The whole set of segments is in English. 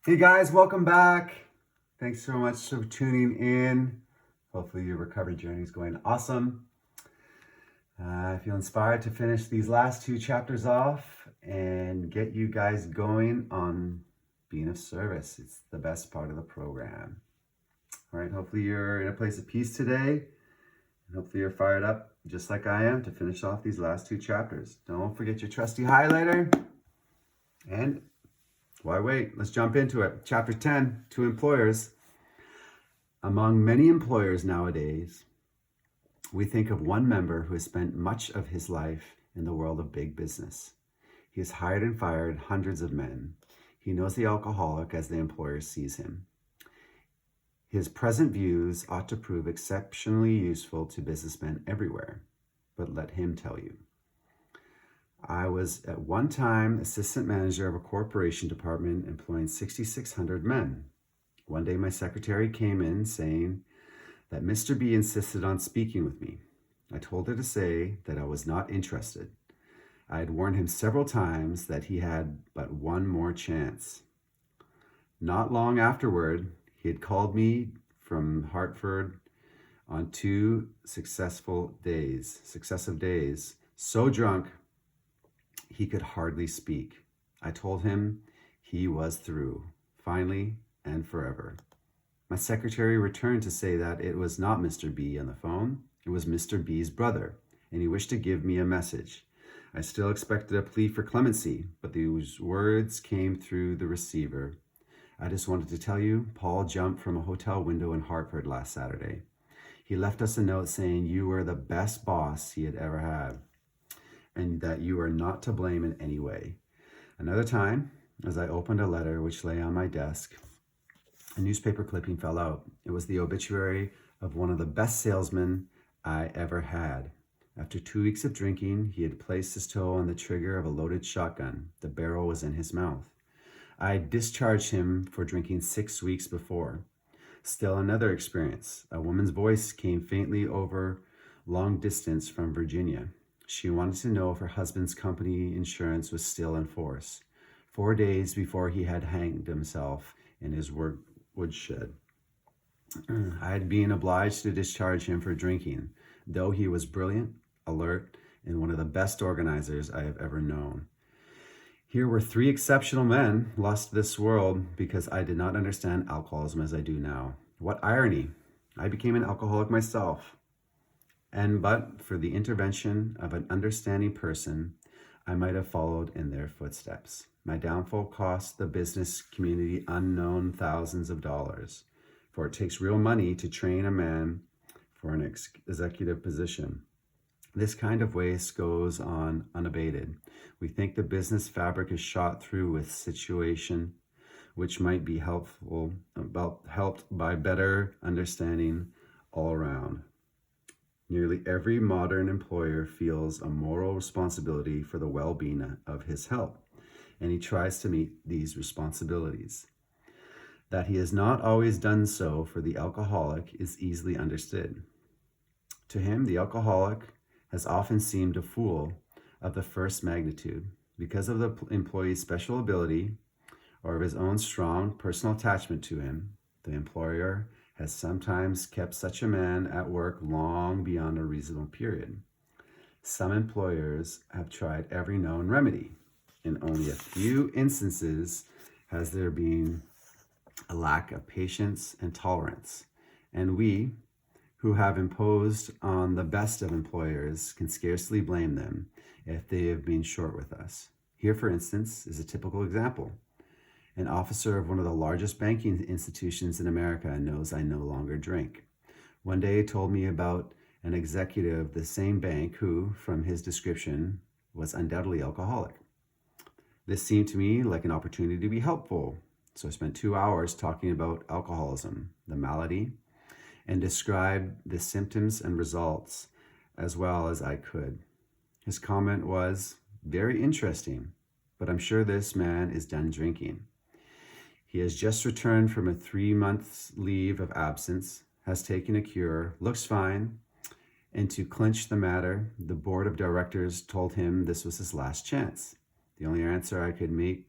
Hey guys, welcome back. Thanks so much for tuning in. Hopefully, your recovery journey is going awesome. I feel inspired to finish these last two chapters off and get you guys going on being of service. It's the best part of the program. All right, hopefully, you're in a place of peace today. And hopefully, you're fired up just like I am to finish off these last two chapters. Don't forget your trusty highlighter. And why wait? Let's jump into it. Chapter 10 to employers. Among many employers nowadays, we think of one member who has spent much of his life in the world of big business. He has hired and fired hundreds of men. He knows the alcoholic as the employer sees him. His present views ought to prove exceptionally useful to businessmen everywhere, but let him tell you. I was at one time assistant manager of a corporation department employing 6,600 men. One day my secretary came in saying that Mr. B insisted on speaking with me. I told her to say that I was not interested. I had warned him several times that he had but one more chance. Not long afterward, he had called me from Hartford on two successive days, so drunk he could hardly speak. I told him he was through, finally and forever. My secretary returned to say that it was not Mr. B on the phone, it was Mr. B's brother, and he wished to give me a message. I still expected a plea for clemency, but these words came through the receiver. I just wanted to tell you, Paul jumped from a hotel window in Hartford last Saturday. He left us a note saying you were the best boss he had ever had, and that you are not to blame in any way. Another time, as I opened a letter which lay on my desk, a newspaper clipping fell out. It was the obituary of one of the best salesmen I ever had. After 2 weeks of drinking, he had placed his toe on the trigger of a loaded shotgun. The barrel was in his mouth. I had discharged him for drinking 6 weeks before. Still another experience. A woman's voice came faintly over long distance from Virginia. She wanted to know if her husband's company insurance was still in force. 4 days before he had hanged himself in his woodshed. I had been obliged to discharge him for drinking, though he was brilliant, alert, and one of the best organizers I have ever known. Here were 3 exceptional men lost to this world because I did not understand alcoholism as I do now. What irony! I became an alcoholic myself. And but for the intervention of an understanding person, I might have followed in their footsteps. My downfall cost the business community unknown thousands of dollars, for it takes real money to train a man for an executive position. This kind of waste goes on unabated. We think the business fabric is shot through with situation which might be helped by better understanding all around. Nearly every modern employer feels a moral responsibility for the well-being of his help, and he tries to meet these responsibilities. That he has not always done so for the alcoholic is easily understood. To him, the alcoholic has often seemed a fool of the first magnitude. Because of the employee's special ability or of his own strong personal attachment to him, the employer has sometimes kept such a man at work long beyond a reasonable period. Some employers have tried every known remedy. In only a few instances has there been a lack of patience and tolerance. And we, who have imposed on the best of employers, can scarcely blame them if they have been short with us. Here, for instance, is a typical example. An officer of one of the largest banking institutions in America knows I no longer drink. One day he told me about an executive of the same bank who, from his description, was undoubtedly alcoholic. This seemed to me like an opportunity to be helpful, so I spent 2 hours talking about alcoholism, the malady, and described the symptoms and results as well as I could. His comment was, "Very interesting, but I'm sure this man is done drinking. He has just returned from a 3-month leave of absence, has taken a cure, looks fine, and to clinch the matter, the board of directors told him this was his last chance. The only answer I could make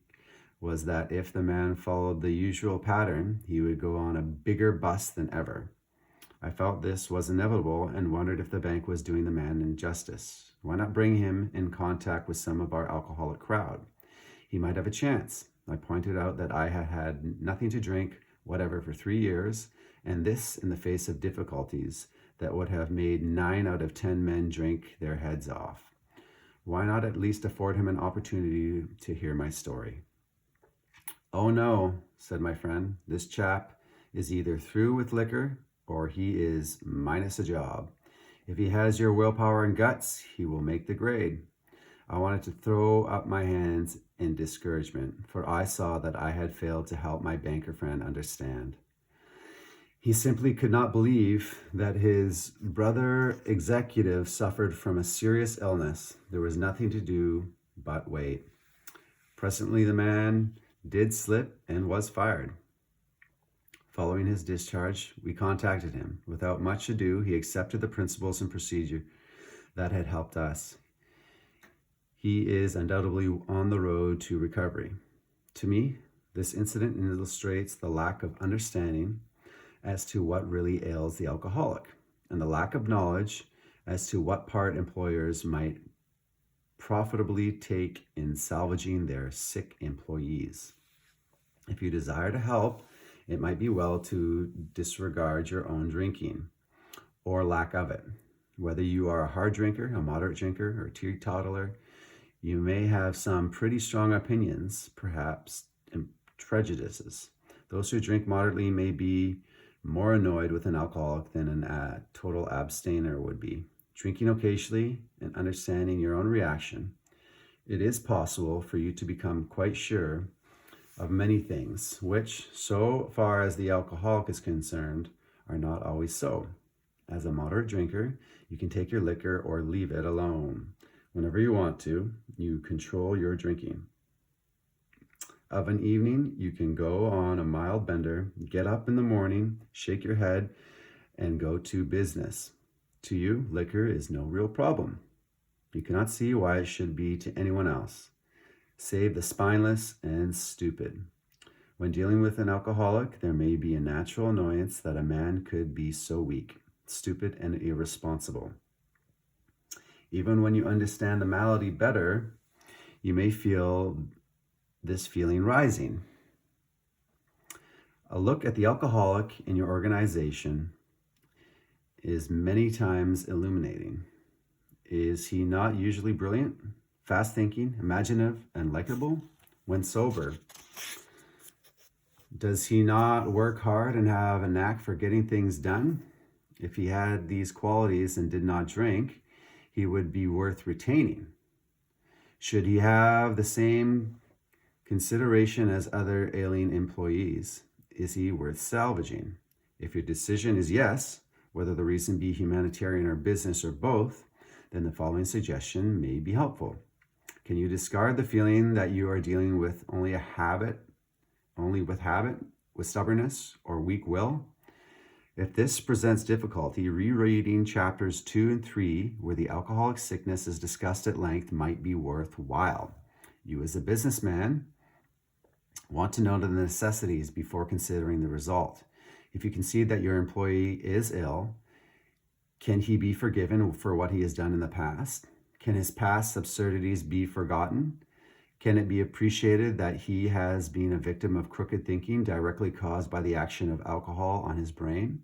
was that if the man followed the usual pattern, he would go on a bigger bust than ever. I felt this was inevitable and wondered if the bank was doing the man injustice. Why not bring him in contact with some of our alcoholic crowd? He might have a chance. I pointed out that I had had nothing to drink, whatever, for 3 years, and this in the face of difficulties that would have made 9 out of 10 men drink their heads off. Why not at least afford him an opportunity to hear my story? "Oh no," said my friend, "this chap is either through with liquor or he is minus a job. If he has your willpower and guts, he will make the grade." I wanted to throw up my hands in discouragement, for I saw that I had failed to help my banker friend understand. He simply could not believe that his brother executive suffered from a serious illness. There was nothing to do but wait. Presently, the man did slip and was fired. Following his discharge, we contacted him. Without much ado, he accepted the principles and procedure that had helped us. He is undoubtedly on the road to recovery. To me, this incident illustrates the lack of understanding as to what really ails the alcoholic, and the lack of knowledge as to what part employers might profitably take in salvaging their sick employees. If you desire to help, it might be well to disregard your own drinking or lack of it. Whether you are a hard drinker, a moderate drinker, or a teetotaler, you may have some pretty strong opinions, perhaps, and prejudices. Those who drink moderately may be more annoyed with an alcoholic than a total abstainer would be. Drinking occasionally and understanding your own reaction, it is possible for you to become quite sure of many things, which, so far as the alcoholic is concerned, are not always so. As a moderate drinker, you can take your liquor or leave it alone. Whenever you want to, you control your drinking. Of an evening, you can go on a mild bender, get up in the morning, shake your head, and go to business. To you, liquor is no real problem. You cannot see why it should be to anyone else, save the spineless and stupid. When dealing with an alcoholic, there may be a natural annoyance that a man could be so weak, stupid, and irresponsible. Even when you understand the malady better, you may feel this feeling rising. A look at the alcoholic in your organization is many times illuminating. Is he not usually brilliant, fast-thinking, imaginative, and likable when sober? Does he not work hard and have a knack for getting things done? If he had these qualities and did not drink, he would be worth retaining. Should he have the same consideration as other ailing employees? Is he worth salvaging? If your decision is yes, whether the reason be humanitarian or business or both, then the following suggestion may be helpful. Can you discard the feeling that you are dealing with only with stubbornness or weak will? If this presents difficulty, rereading chapters 2 and 3, where the alcoholic sickness is discussed at length, might be worthwhile. You as a businessman want to know the necessities before considering the result. If you concede that your employee is ill, can he be forgiven for what he has done in the past? Can his past absurdities be forgotten? Can it be appreciated that he has been a victim of crooked thinking directly caused by the action of alcohol on his brain?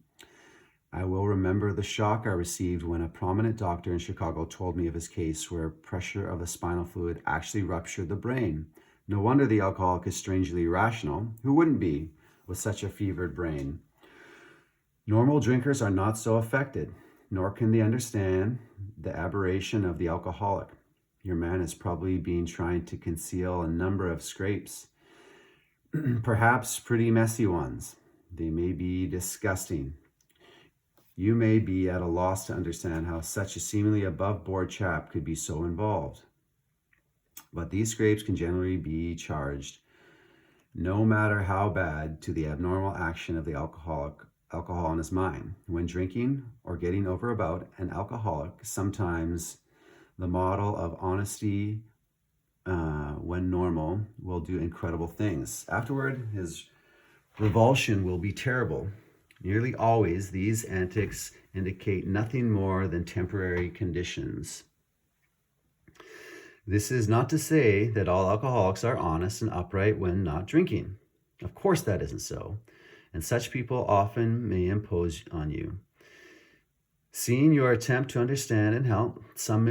I will remember the shock I received when a prominent doctor in Chicago told me of his case where pressure of the spinal fluid actually ruptured the brain. No wonder the alcoholic is strangely irrational. Who wouldn't be with such a fevered brain? Normal drinkers are not so affected, nor can they understand the aberration of the alcoholic. Your man has probably been trying to conceal a number of scrapes, perhaps pretty messy ones. They may be disgusting. You may be at a loss to understand how such a seemingly above-board chap could be so involved. But these scrapes can generally be charged, no matter how bad, to the abnormal action of the alcohol in his mind. When drinking or getting over about an alcoholic, sometimes the model of honesty when normal, will do incredible things. Afterward, his revulsion will be terrible. Nearly always, these antics indicate nothing more than temporary conditions. This is not to say that all alcoholics are honest and upright when not drinking. Of course, that isn't so, and such people often may impose on you. Seeing your attempt to understand and help, some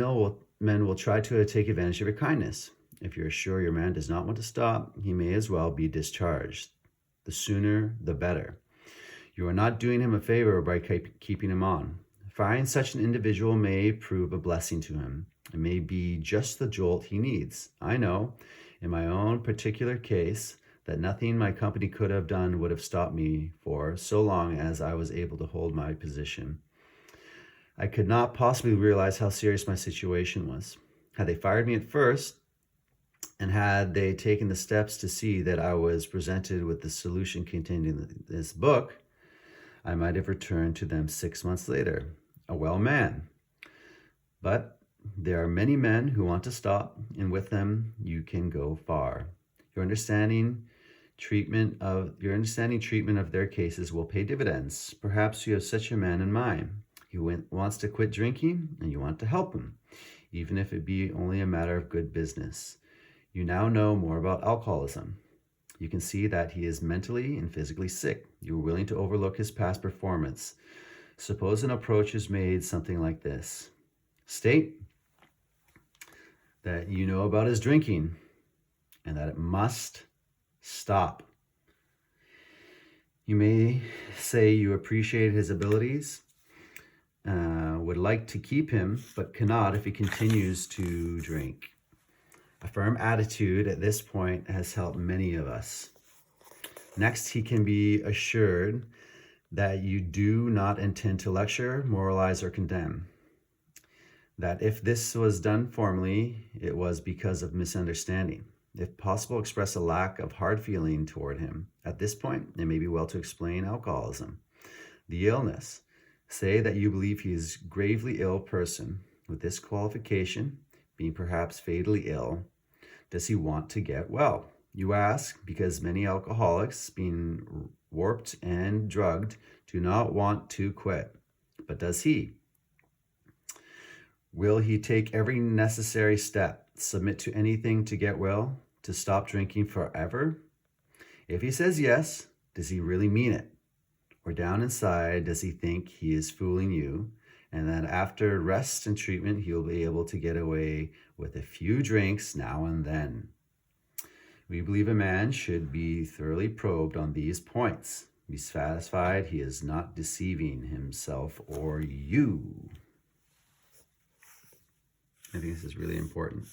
men will try to take advantage of your kindness. If you're sure your man does not want to stop, he may as well be discharged. The sooner, the better. You are not doing him a favor by keeping him on. Firing such an individual may prove a blessing to him. It may be just the jolt he needs. I know, in my own particular case, that nothing my company could have done would have stopped me for so long as I was able to hold my position. I could not possibly realize how serious my situation was. Had they fired me at first, and had they taken the steps to see that I was presented with the solution contained in this book, I might have returned to them 6 months later, a well man. But there are many men who want to stop, and with them you can go far. Your understanding treatment of their cases will pay dividends. Perhaps you have such a man in mind. He wants to quit drinking, and you want to help him, even if it be only a matter of good business. You now know more about alcoholism. You can see that he is mentally and physically sick. You are willing to overlook his past performance. Suppose an approach is made something like this. State that you know about his drinking and that it must stop. You may say you appreciate his abilities, would like to keep him, but cannot if he continues to drink. A firm attitude at this point has helped many of us. Next, he can be assured that you do not intend to lecture, moralize, or condemn. That if this was done formally, it was because of misunderstanding. If possible, express a lack of hard feeling toward him. At this point, it may be well to explain alcoholism, the illness. Say that you believe he is a gravely ill person. With this qualification, being perhaps fatally ill, does he want to get well? You ask because many alcoholics, being warped and drugged, do not want to quit. But does he? Will he take every necessary step, submit to anything to get well, to stop drinking forever? If he says yes, does he really mean it? Or down inside, does he think he is fooling you, and that after rest and treatment, he'll be able to get away with a few drinks now and then? We believe a man should be thoroughly probed on these points. Be satisfied he is not deceiving himself or you. I think this is really important.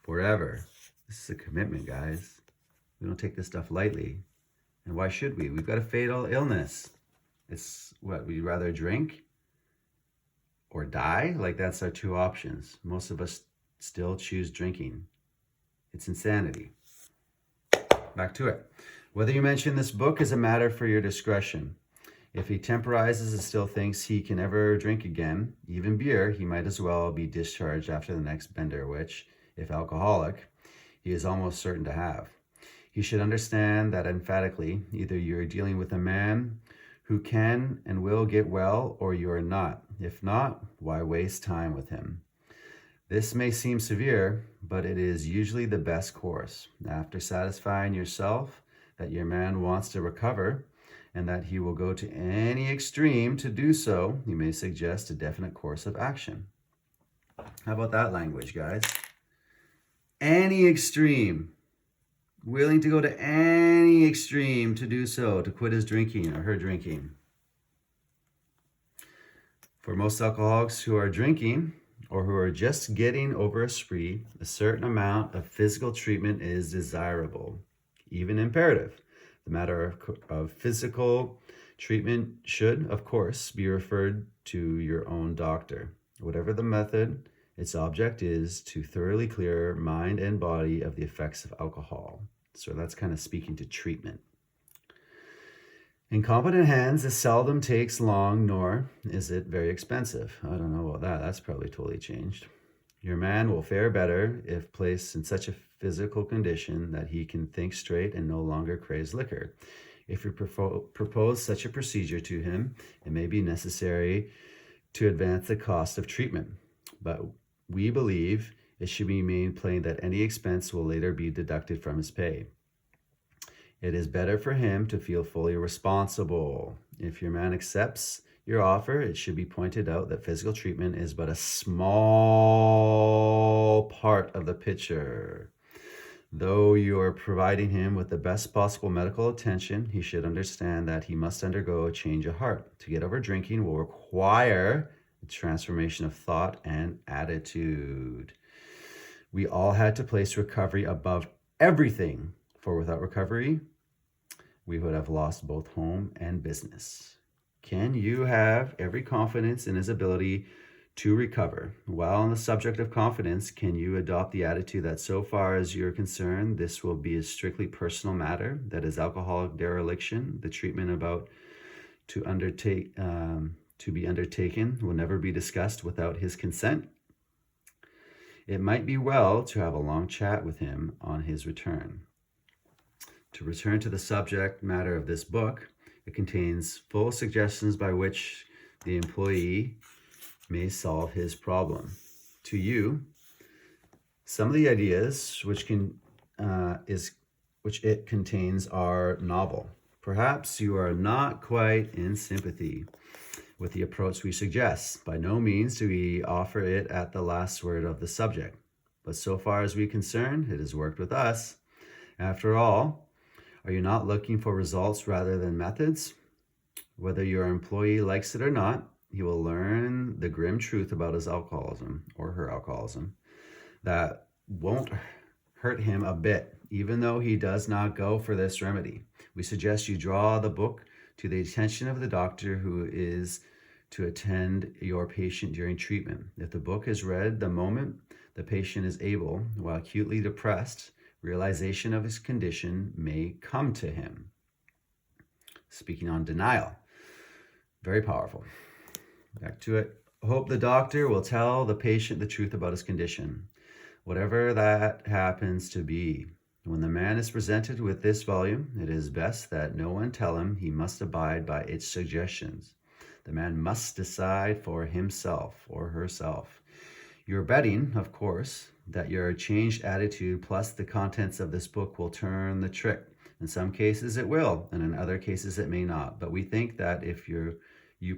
Forever. This is a commitment, guys. We don't take this stuff lightly. And why should we? We've got a fatal illness. It's what, we'd rather drink or die? Like, that's our two options. Most of us still choose drinking. It's insanity. Back to it. Whether you mention this book is a matter for your discretion. If he temporizes and still thinks he can ever drink again, even beer, he might as well be discharged after the next bender, which, if alcoholic, he is almost certain to have. He should understand that emphatically, either you're dealing with a man who can and will get well, or you are not. If not, why waste time with him? This may seem severe, but it is usually the best course. After satisfying yourself that your man wants to recover and that he will go to any extreme to do so, you may suggest a definite course of action. How about that language, guys? Any extreme. Willing to go to any extreme to do so, to quit his drinking or her drinking. For most alcoholics who are drinking or who are just getting over a spree, a certain amount of physical treatment is desirable, even imperative. The matter of physical treatment should, of course, be referred to your own doctor. Whatever the method, its object is to thoroughly clear mind and body of the effects of alcohol. So that's kind of speaking to treatment. In competent hands, this seldom takes long, nor is it very expensive. I don't know about that. That's probably totally changed. Your man will fare better if placed in such a physical condition that he can think straight and no longer craves liquor. If you propose such a procedure to him, it may be necessary to advance the cost of treatment, but we believe it should be made plain that any expense will later be deducted from his pay. It is better for him to feel fully responsible. If your man accepts your offer, it should be pointed out that physical treatment is but a small part of the picture. Though you are providing him with the best possible medical attention, he should understand that he must undergo a change of heart. To get over drinking will require a transformation of thought and attitude. We all had to place recovery above everything, for without recovery, we would have lost both home and business. Can you have every confidence in his ability to recover? While on the subject of confidence, can you adopt the attitude that so far as you're concerned, this will be a strictly personal matter, that is alcoholic dereliction, the treatment about to be undertaken will never be discussed without his consent? It might be well to have a long chat with him on his return. To return to the subject matter of this book, it contains full suggestions by which the employee may solve his problem. To you, some of the ideas which it contains are novel. Perhaps you are not quite in sympathy with the approach we suggest. By no means do we offer it at the last word of the subject, but so far as we're concerned, it has worked with us. After all, are you not looking for results rather than methods? Whether your employee likes it or not, he will learn the grim truth about his alcoholism or her alcoholism that won't hurt him a bit, even though he does not go for this remedy. We suggest you draw the book to the attention of the doctor who is to attend your patient during treatment. If the book is read the moment the patient is able, while acutely depressed, realization of his condition may come to him. Speaking on denial. Very powerful. Back to it. Hope the doctor will tell the patient the truth about his condition, whatever that happens to be. When the man is presented with this volume, it is best that no one tell him he must abide by its suggestions. The man must decide for himself or herself. You're betting, of course, that your changed attitude plus the contents of this book will turn the trick. In some cases it will, and in other cases it may not. But we think that if you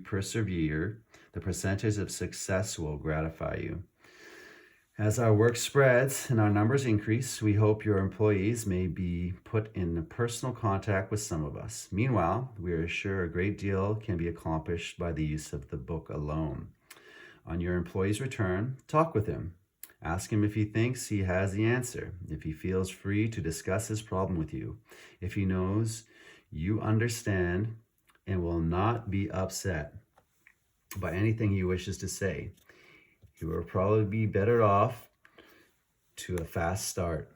persevere, the percentage of success will gratify you. As our work spreads and our numbers increase, we hope your employees may be put in personal contact with some of us. Meanwhile, we are sure a great deal can be accomplished by the use of the book alone. On your employee's return, talk with him. Ask him if he thinks he has the answer, if he feels free to discuss his problem with you, if he knows you understand and will not be upset by anything he wishes to say. He will probably be better off to a fast start.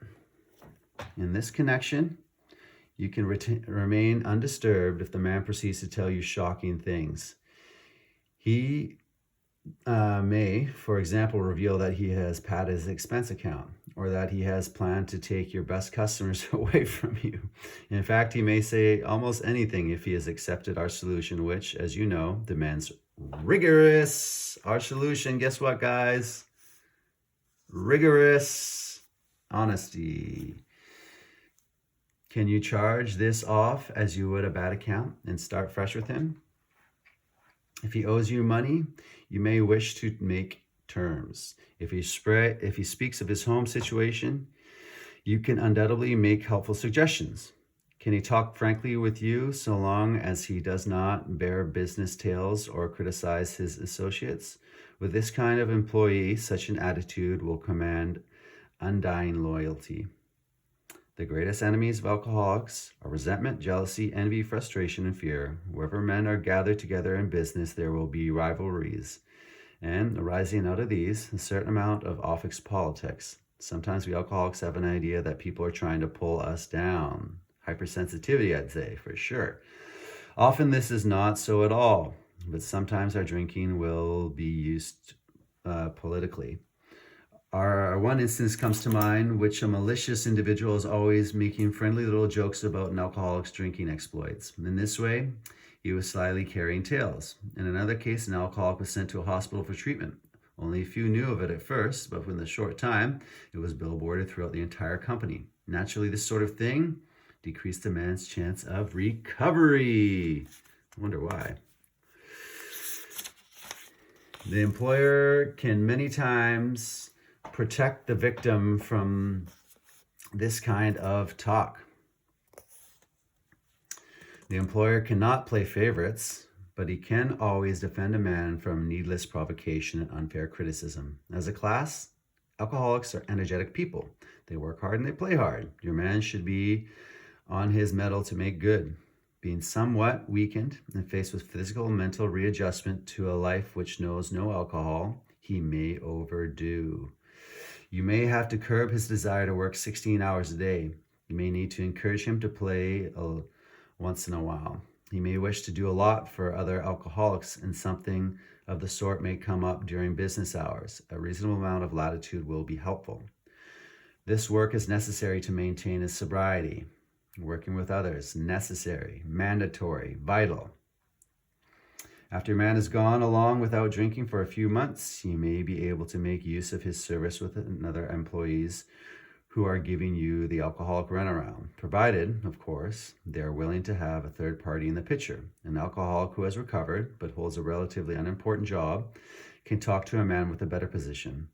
In this connection, you can remain undisturbed if the man proceeds to tell you shocking things. He may, for example, reveal that he has padded his expense account or that he has planned to take your best customers away from you. In fact, he may say almost anything if he has accepted our solution, which, as you know, demands rigorous. Our solution, guess what, guys? Rigorous honesty. Can you charge this off as you would a bad account and start fresh with him? If he owes you money, you may wish to make terms. If he speaks of his home situation, you can undoubtedly make helpful suggestions. Can he talk frankly with you so long as he does not bear business tales or criticize his associates? With this kind of employee, such an attitude will command undying loyalty. The greatest enemies of alcoholics are resentment, jealousy, envy, frustration, and fear. Wherever men are gathered together in business, there will be rivalries. And arising out of these, a certain amount of office politics. Sometimes we alcoholics have an idea that people are trying to pull us down. Hypersensitivity, I'd say, for sure. Often this is not so at all, but sometimes our drinking will be used politically. One instance comes to mind, which a malicious individual is always making friendly little jokes about an alcoholic's drinking exploits. In this way, he was slyly carrying tales. In another case, an alcoholic was sent to a hospital for treatment. Only a few knew of it at first, but within a short time, it was billboarded throughout the entire company. Naturally, this sort of thing decreased the man's chance of recovery. I wonder why. The employer can many times protect the victim from this kind of talk. The employer cannot play favorites, but he can always defend a man from needless provocation and unfair criticism. As a class, alcoholics are energetic people. They work hard and they play hard. Your man should be on his mettle to make good. Being somewhat weakened and faced with physical and mental readjustment to a life which knows no alcohol, he may overdo. You may have to curb his desire to work 16 hours a day. You may need to encourage him to play once in a while. He may wish to do a lot for other alcoholics, and something of the sort may come up during business hours. A reasonable amount of latitude will be helpful. This work is necessary to maintain his sobriety. Working with others, necessary, mandatory, vital. After a man has gone along without drinking for a few months, you may be able to make use of his service with other employees who are giving you the alcoholic runaround, provided, of course, they are willing to have a third party in the picture. An alcoholic who has recovered but holds a relatively unimportant job can talk to a man with a better position.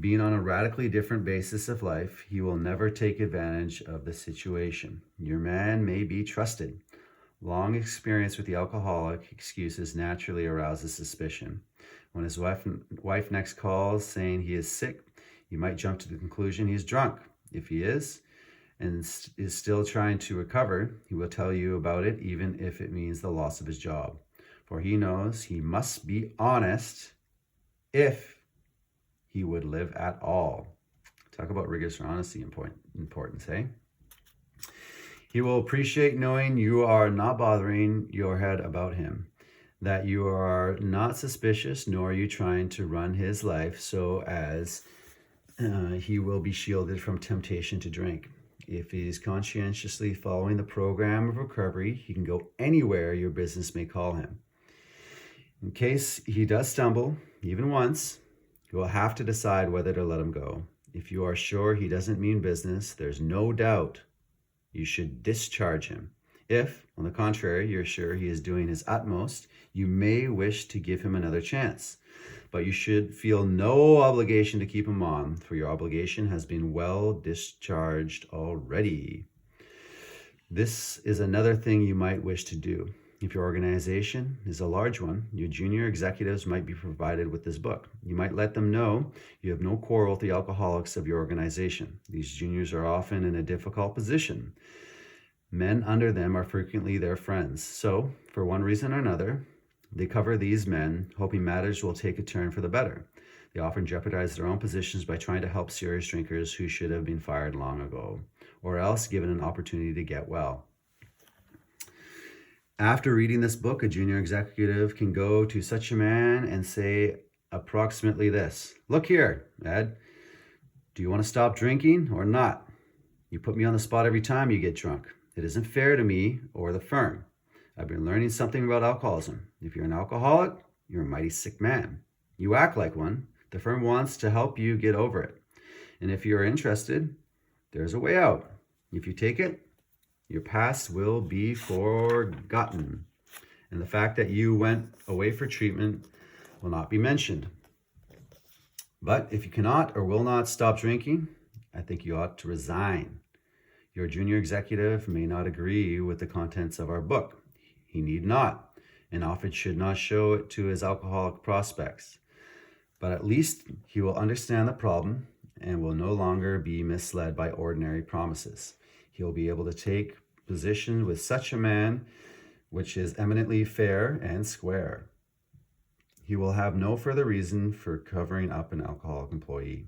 Being on a radically different basis of life, he will never take advantage of the situation. Your man may be trusted. Long experience with the alcoholic excuses naturally arouses suspicion. When his wife next calls saying he is sick, you might jump to the conclusion he is drunk. If he is, and is still trying to recover, he will tell you about it, even if it means the loss of his job. For he knows he must be honest if he would live at all. Talk about rigorous honesty importance, eh? He will appreciate knowing you are not bothering your head about him, that you are not suspicious, nor are you trying to run his life so as he will be shielded from temptation to drink. If he is conscientiously following the program of recovery, he can go anywhere your business may call him. In case he does stumble, even once, you will have to decide whether to let him go. If you are sure he doesn't mean business, there's no doubt you should discharge him. If, on the contrary, you're sure he is doing his utmost, you may wish to give him another chance. But you should feel no obligation to keep him on, for your obligation has been well discharged already. This is another thing you might wish to do. If your organization is a large one, your junior executives might be provided with this book. You might let them know you have no quarrel with the alcoholics of your organization. These juniors are often in a difficult position. Men under them are frequently their friends. So, for one reason or another, they cover these men, hoping matters will take a turn for the better. They often jeopardize their own positions by trying to help serious drinkers who should have been fired long ago, or else given an opportunity to get well. After reading this book, a junior executive can go to such a man and say approximately this: "Look here, Ed, do you want to stop drinking or not? You put me on the spot every time you get drunk. It isn't fair to me or the firm. I've been learning something about alcoholism. If you're an alcoholic, you're a mighty sick man. You act like one. The firm wants to help you get over it. And if you're interested, there's a way out. If you take it, your past will be forgotten, and the fact that you went away for treatment will not be mentioned. But if you cannot or will not stop drinking, I think you ought to resign. Your junior executive may not agree with the contents of our book. He need not, and often should not show it to his alcoholic prospects. But at least he will understand the problem and will no longer be misled by ordinary promises. He'll be able to take position with such a man which is eminently fair and square. He will have no further reason for covering up an alcoholic employee.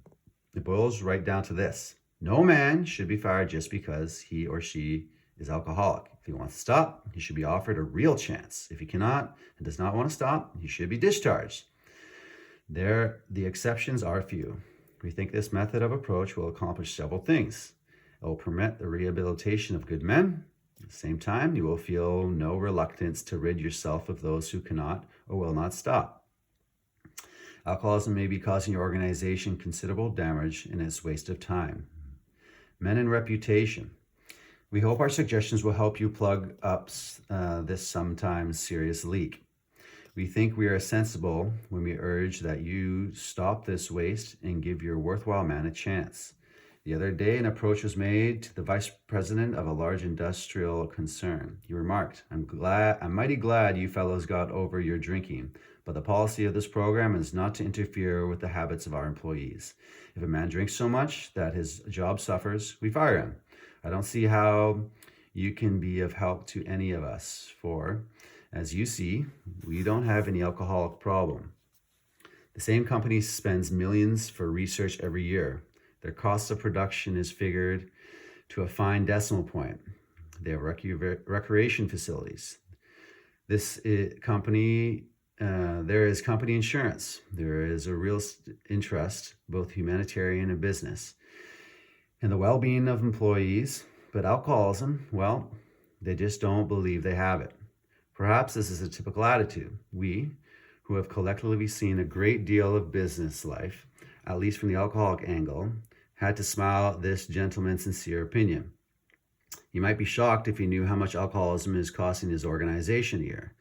It boils right down to this: no man should be fired just because he or she is alcoholic. If he wants to stop, he should be offered a real chance. If he cannot and does not want to stop, he should be discharged. The exceptions are few. We think this method of approach will accomplish several things. It will permit the rehabilitation of good men. At the same time, you will feel no reluctance to rid yourself of those who cannot or will not stop. Alcoholism may be causing your organization considerable damage and it's a waste of time. Men and reputation. We hope our suggestions will help you plug up this sometimes serious leak. We think we are sensible when we urge that you stop this waste and give your worthwhile man a chance. The other day, an approach was made to the vice president of a large industrial concern. He remarked, I'm mighty glad you fellows got over your drinking, but the policy of this program is not to interfere with the habits of our employees. If a man drinks so much that his job suffers, we fire him. I don't see how you can be of help to any of us, for, as you see, we don't have any alcoholic problem. The same company spends millions for research every year. Their cost of production is figured to a fine decimal point. They have recreation facilities. There is company insurance. There is a real interest, both humanitarian and business, in the well-being of employees. But alcoholism, well, they just don't believe they have it. Perhaps this is a typical attitude. We, who have collectively seen a great deal of business life, at least from the alcoholic angle, had to smile at this gentleman's sincere opinion. You might be shocked if you knew how much alcoholism is costing his organization a year.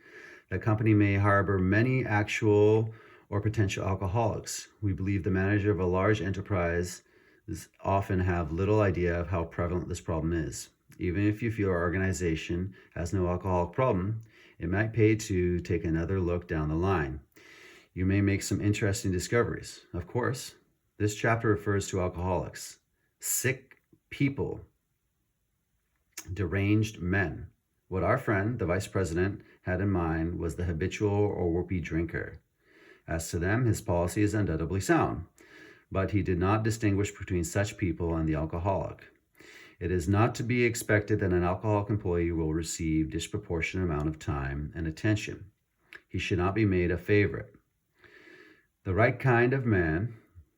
The company may harbor many actual or potential alcoholics. We believe the manager of a large enterprise often have little idea of how prevalent this problem is. Even if you feel our organization has no alcoholic problem, it might pay to take another look down the line. You may make some interesting discoveries. Of course, this chapter refers to alcoholics, sick people, deranged men. What our friend, the vice president, had in mind was the habitual or whoopee drinker. As to them, his policy is undoubtedly sound, but he did not distinguish between such people and the alcoholic. It is not to be expected that an alcoholic employee will receive disproportionate amount of time and attention. He should not be made a favorite. The right kind of man,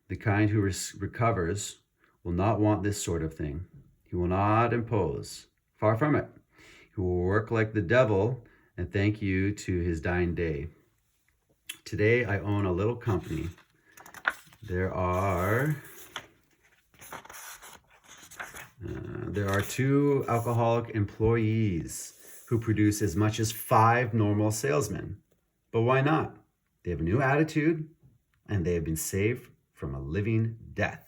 the kind who recovers, will not want this sort of thing. He will not impose. Far from it. He will work like the devil and thank you to his dying day. Today, I own a little company. There are 2 alcoholic employees who produce as much as 5 normal salesmen. But why not? They have a new attitude and they have been saved from a living death.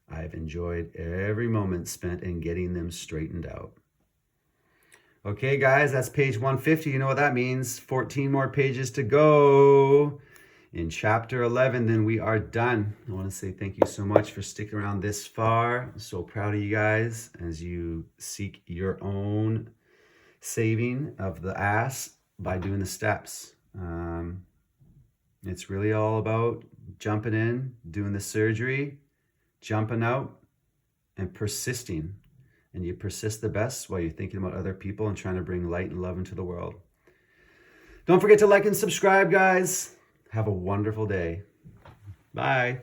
I've enjoyed every moment spent in getting them straightened out. Okay, guys, that's page 150. You know what that means. 14 more pages to go. In chapter 11, then we are done. I want to say thank you so much for sticking around this far. I'm so proud of you guys as you seek your own saving of the ass by doing the steps. It's really all about jumping in, doing the surgery, jumping out, and persisting. And you persist the best while you're thinking about other people and trying to bring light and love into the world. Don't forget to like and subscribe, guys. Have a wonderful day. Bye.